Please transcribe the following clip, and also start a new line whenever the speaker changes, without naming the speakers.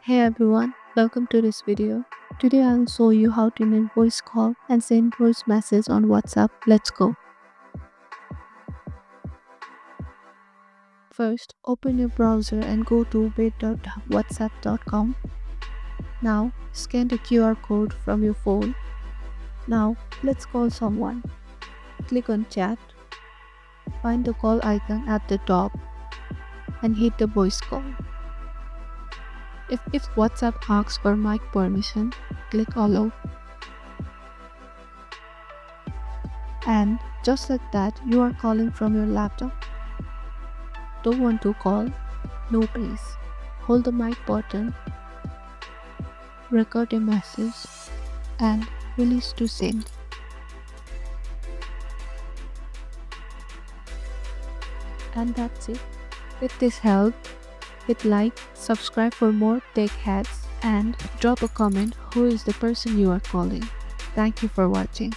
Hey everyone, welcome to this video. Today I'll show you how to make voice call and send voice message on WhatsApp. Let's go. First, open your browser and go to wait.whatsapp.com. Now, scan the QR code from your phone. Now, let's call someone. Click on chat, find the call icon at the top, and hit the voice call. If WhatsApp asks for mic permission, click allow. And just like that, you are calling from your laptop. Don't want to call? No please. Hold the mic button, record a message, and release to send. And that's it. If this helped, hit like, subscribe for more tech hacks, and drop a comment who is the person you are calling. Thank you for watching.